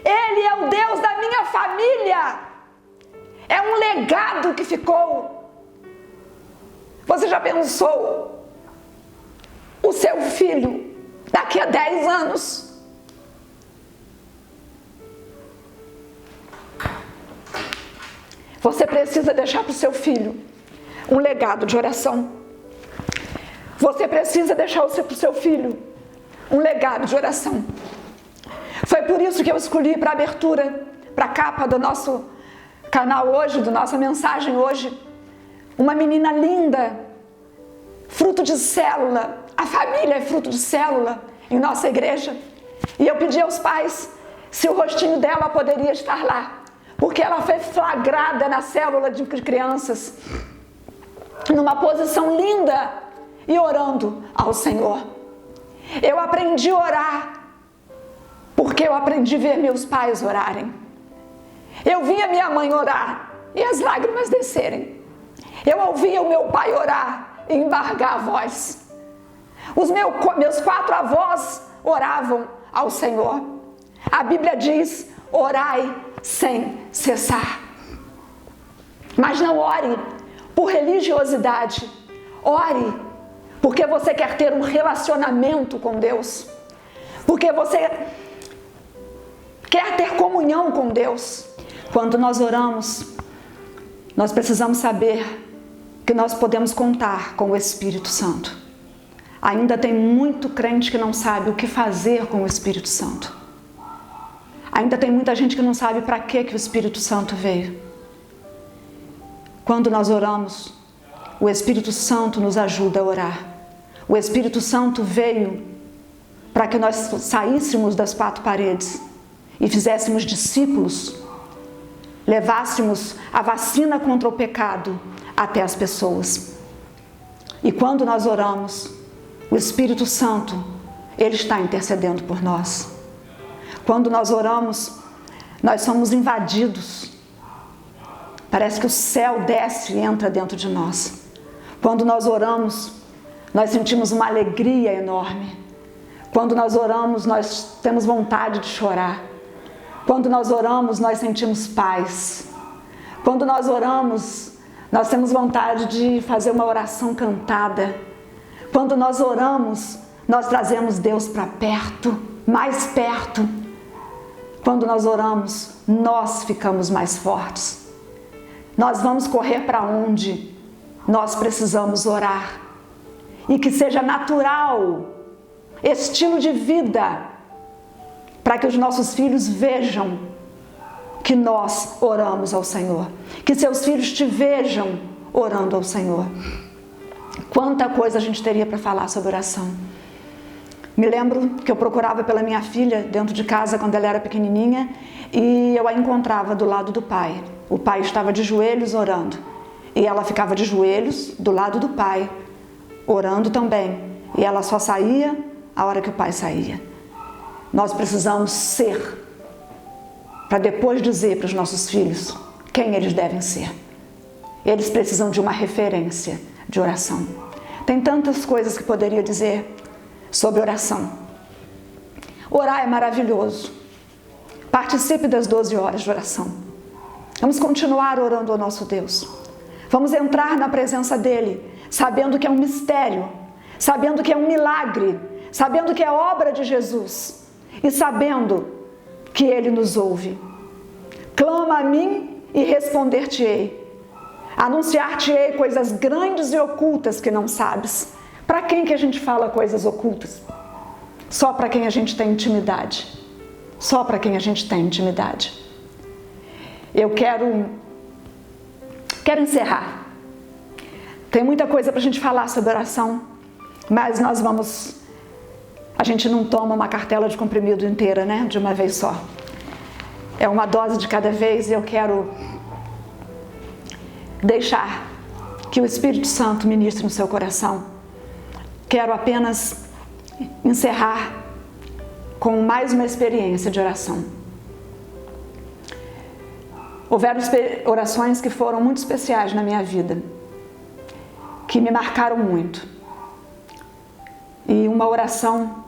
Ele é o Deus da minha família. É um legado que ficou. Você já pensou o seu filho daqui a 10 anos? Você precisa deixar para o seu filho um legado de oração. Você precisa deixar para o seu filho um legado de oração. Foi por isso que eu escolhi para a abertura, para a capa do nosso canal hoje, da nossa mensagem hoje, uma menina linda, fruto de célula. A família é fruto de célula em nossa igreja. E eu pedi aos pais se o rostinho dela poderia estar lá, porque ela foi flagrada na célula de crianças, numa posição linda e orando ao Senhor. Eu aprendi a orar porque eu aprendi a ver meus pais orarem. Eu via minha mãe orar e as lágrimas descerem. Eu ouvia o meu pai orar e embargar a voz. Meus 4 avós oravam ao Senhor. A Bíblia diz: orai sem cessar. Mas não ore por religiosidade. Ore porque você quer ter um relacionamento com Deus. Porque você quer ter comunhão com Deus. Quando nós oramos, nós precisamos saber que nós podemos contar com o Espírito Santo. Ainda tem muito crente que não sabe o que fazer com o Espírito Santo. Ainda tem muita gente que não sabe para que o Espírito Santo veio. Quando nós oramos, o Espírito Santo nos ajuda a orar. O Espírito Santo veio para que nós saíssemos das 4 paredes e fizéssemos discípulos, levássemos a vacina contra o pecado até as pessoas. E quando nós oramos, o Espírito Santo, Ele está intercedendo por nós. Quando nós oramos, nós somos invadidos. Parece que o céu desce e entra dentro de nós. Quando nós oramos, nós sentimos uma alegria enorme. Quando nós oramos, nós temos vontade de chorar. Quando nós oramos, nós sentimos paz. Quando nós oramos, nós temos vontade de fazer uma oração cantada. Quando nós oramos, nós trazemos Deus para perto, mais perto. Quando nós oramos, nós ficamos mais fortes. Nós vamos correr para onde nós precisamos orar. E que seja natural, estilo de vida, para que os nossos filhos vejam que nós oramos ao Senhor. Que seus filhos te vejam orando ao Senhor. Quanta coisa a gente teria para falar sobre oração. Me lembro que eu procurava pela minha filha dentro de casa quando ela era pequenininha e eu a encontrava do lado do pai. O pai estava de joelhos orando e ela ficava de joelhos do lado do pai, orando também. E ela só saía a hora que o pai saía. Nós precisamos ser, para depois dizer para os nossos filhos quem eles devem ser. Eles precisam de uma referência de oração. Tem tantas coisas que poderia dizer sobre oração. Orar é maravilhoso. Participe das 12 horas de oração. Vamos continuar orando ao nosso Deus. Vamos entrar na presença dEle, sabendo que é um mistério, sabendo que é um milagre, sabendo que é obra de Jesus e sabendo que Ele nos ouve. Clama a mim e responder-te-ei. Anunciar-te-ei coisas grandes e ocultas que não sabes. Para quem que a gente fala coisas ocultas? Só para quem a gente tem intimidade. Só para quem a gente tem intimidade. Eu quero encerrar. Tem muita coisa para a gente falar sobre oração, mas a gente não toma uma cartela de comprimido inteira, né? De uma vez só. É uma dose de cada vez e eu quero deixar que o Espírito Santo ministre no seu coração. Quero apenas encerrar com mais uma experiência de oração. Houveram orações que foram muito especiais na minha vida, que me marcaram muito. E uma oração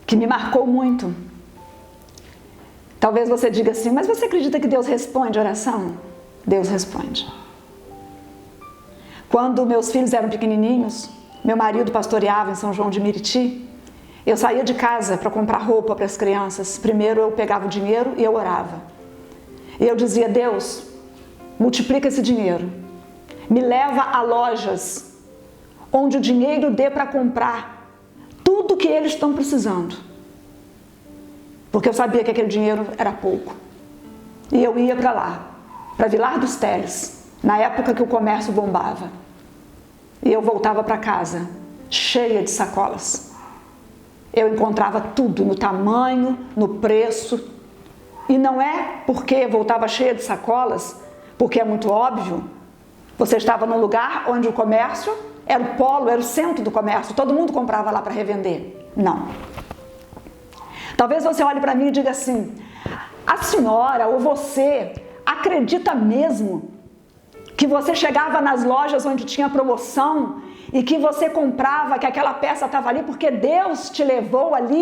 que me marcou muito. Talvez você diga assim, mas você acredita que Deus responde oração? Deus responde. Quando meus filhos eram pequenininhos, meu marido pastoreava em São João de Meriti, eu saía de casa para comprar roupa para as crianças. Primeiro eu pegava o dinheiro e eu orava. E eu dizia, Deus, multiplica esse dinheiro. Me leva a lojas onde o dinheiro dê para comprar tudo que eles estão precisando. Porque eu sabia que aquele dinheiro era pouco. E eu ia para lá, para Vilar dos Teles, na época que o comércio bombava. E eu voltava para casa, cheia de sacolas. Eu encontrava tudo no tamanho, no preço. E não é porque voltava cheia de sacolas, porque é muito óbvio. Você estava num lugar onde o comércio era o polo, era o centro do comércio. Todo mundo comprava lá para revender. Não. Talvez você olhe para mim e diga assim, a senhora ou você acredita mesmo que você chegava nas lojas onde tinha promoção e que você comprava, que aquela peça estava ali porque Deus te levou ali?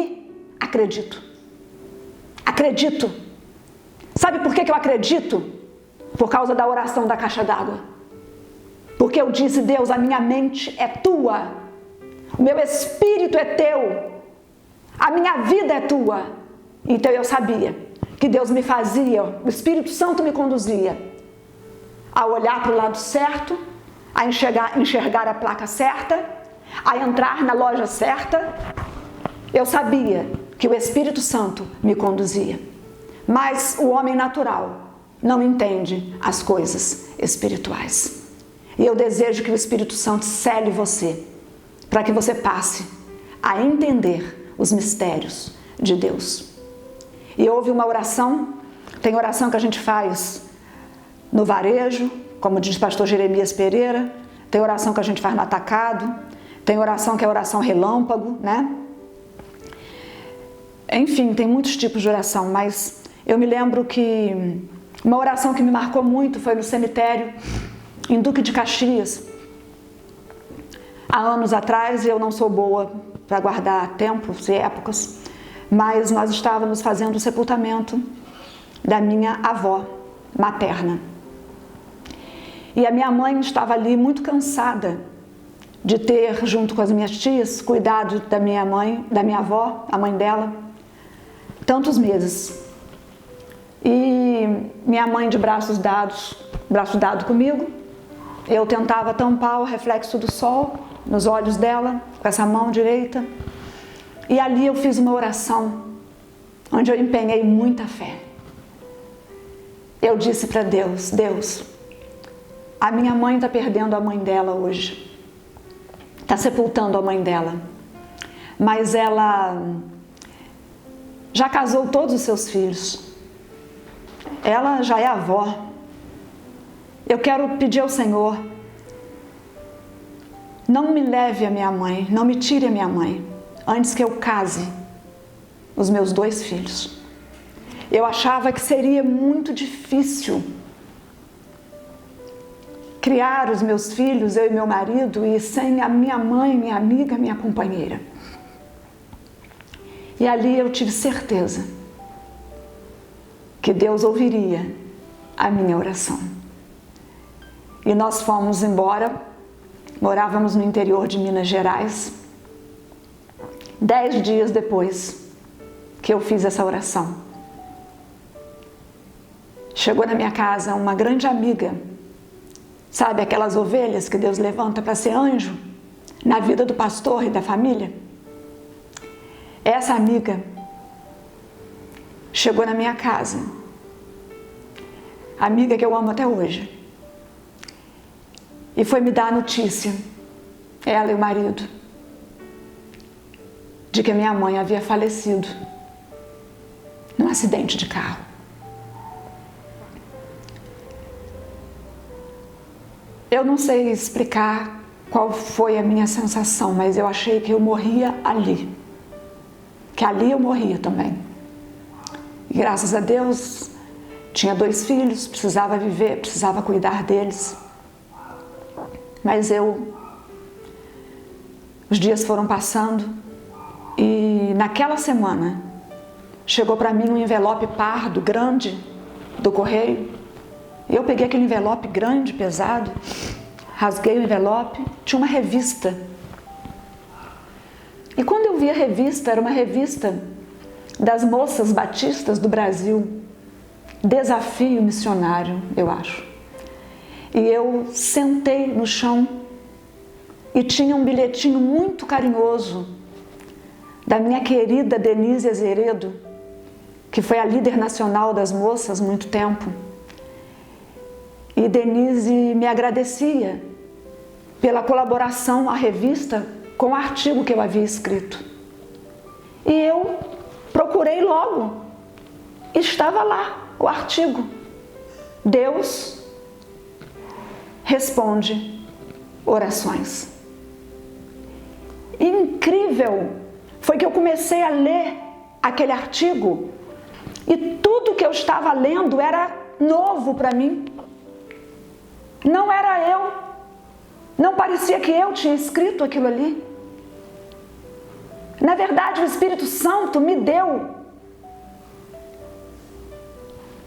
Acredito. Acredito. Sabe por que eu acredito? Por causa da oração da caixa d'água. Porque eu disse: Deus, a minha mente é tua, o meu espírito é teu, a minha vida é tua. Então eu sabia que Deus me fazia, o Espírito Santo me conduzia a olhar para o lado certo, a enxergar a placa certa, a entrar na loja certa. Eu sabia que o Espírito Santo me conduzia. Mas o homem natural não entende as coisas espirituais. E eu desejo que o Espírito Santo cele você, para que você passe a entender os mistérios de Deus. E houve uma oração, tem oração que a gente faz no varejo, como diz o pastor Jeremias Pereira, tem oração que a gente faz no atacado, tem oração que é oração relâmpago, né? Enfim, tem muitos tipos de oração, mas eu me lembro que uma oração que me marcou muito foi no cemitério, em Duque de Caxias, há anos atrás. Eu não sou boa para guardar tempos e épocas, mas nós estávamos fazendo o sepultamento da minha avó materna. E a minha mãe estava ali muito cansada de ter, junto com as minhas tias, cuidado da minha mãe, da minha avó, a mãe dela, tantos meses. E minha mãe de braço dado comigo, eu tentava tampar o reflexo do sol nos olhos dela, com essa mão direita. E ali eu fiz uma oração, onde eu empenhei muita fé. Eu disse para Deus: Deus, a minha mãe está perdendo a mãe dela hoje, está sepultando a mãe dela, mas ela já casou todos os seus filhos, ela já é avó. Eu quero pedir ao Senhor, não me leve a minha mãe, não me tire a minha mãe, antes que eu case os meus 2 filhos. Eu achava que seria muito difícil criar os meus filhos, eu e meu marido, e sem a minha mãe, minha amiga, minha companheira. E ali eu tive certeza que Deus ouviria a minha oração. E nós fomos embora, morávamos no interior de Minas Gerais. 10 dias depois que eu fiz essa oração, chegou na minha casa uma grande amiga. Sabe aquelas ovelhas que Deus levanta para ser anjo na vida do pastor e da família? Essa amiga chegou na minha casa, amiga que eu amo até hoje, e foi me dar a notícia, ela e o marido, de que a minha mãe havia falecido num acidente de carro. Eu não sei explicar qual foi a minha sensação, mas eu achei que eu morria ali. Que ali eu morria também. E graças a Deus, tinha 2 filhos, precisava viver, precisava cuidar deles. Mas os dias foram passando e naquela semana chegou para mim um envelope pardo, grande, do correio. Eu peguei aquele envelope grande, pesado, rasguei o envelope, tinha uma revista. E quando eu vi a revista, era uma revista das moças batistas do Brasil, Desafio Missionário, eu acho. E eu sentei no chão e tinha um bilhetinho muito carinhoso da minha querida Denise Azeredo, que foi a líder nacional das moças muito tempo. E Denise me agradecia pela colaboração à revista com o artigo que eu havia escrito. E eu procurei logo. Estava lá o artigo. Deus responde orações. Incrível foi que eu comecei a ler aquele artigo e tudo que eu estava lendo era novo para mim. Não era eu. Não parecia que eu tinha escrito aquilo ali. Na verdade, o Espírito Santo me deu,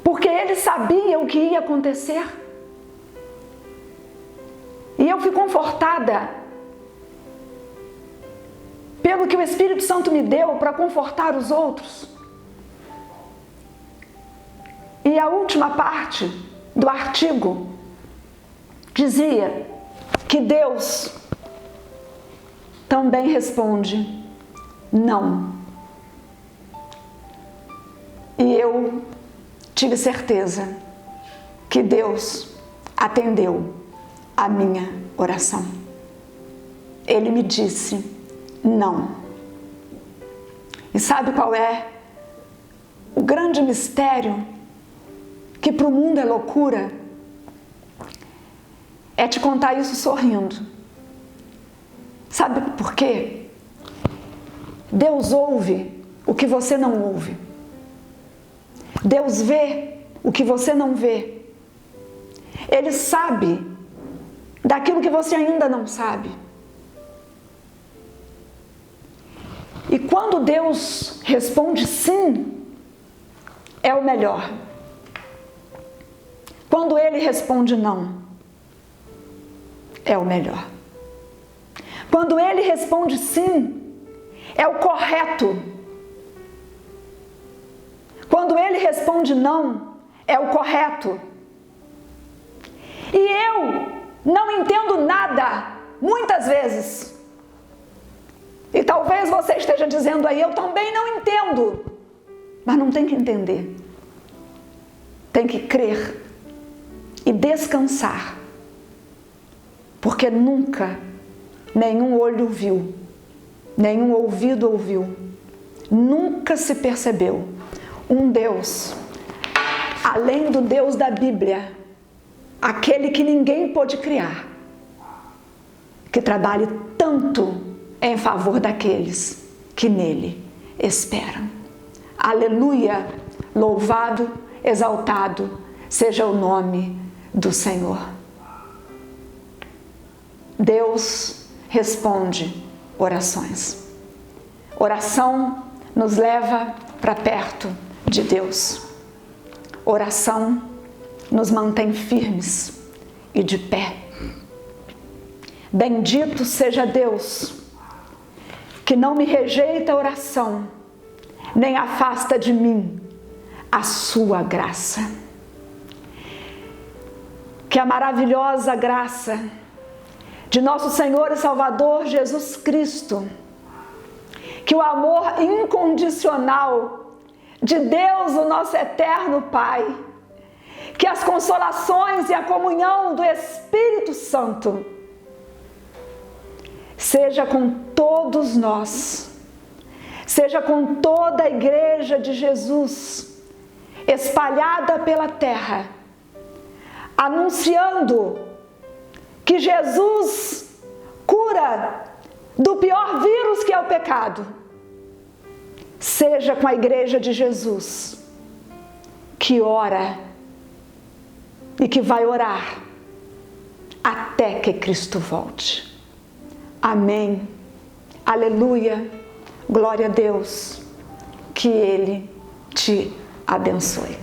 porque ele sabia o que ia acontecer. E eu fui confortada pelo que o Espírito Santo me deu para confortar os outros. E a última parte do artigo dizia que Deus também responde não. E eu tive certeza que Deus atendeu a minha oração. Ele me disse não. E sabe qual é o grande mistério que para o mundo é loucura? É te contar isso sorrindo. Sabe por quê? Deus ouve o que você não ouve. Deus vê o que você não vê. Ele sabe daquilo que você ainda não sabe. E quando Deus responde sim, é o melhor. Quando Ele responde não, é o melhor. Quando Ele responde sim, é o correto. Quando Ele responde não, é o correto. E eu não entendo nada, muitas vezes. E talvez você esteja dizendo aí, eu também não entendo. Mas não tem que entender. Tem que crer e descansar. Porque nunca nenhum olho viu, nenhum ouvido ouviu, nunca se percebeu um Deus, além do Deus da Bíblia, aquele que ninguém pôde criar, que trabalhe tanto em favor daqueles que nele esperam. Aleluia! Louvado, exaltado seja o nome do Senhor. Deus responde orações. Oração nos leva para perto de Deus. Oração nos mantém firmes e de pé. Bendito seja Deus, que não me rejeita a oração, nem afasta de mim a sua graça. Que a maravilhosa graça de nosso Senhor e Salvador Jesus Cristo, que o amor incondicional de Deus, o nosso eterno Pai, que as consolações e a comunhão do Espírito Santo seja com todos nós, seja com toda a Igreja de Jesus, espalhada pela terra, anunciando que Jesus cura do pior vírus que é o pecado. Seja com a Igreja de Jesus, que ora e que vai orar até que Cristo volte. Amém. Aleluia. Glória a Deus. Que Ele te abençoe.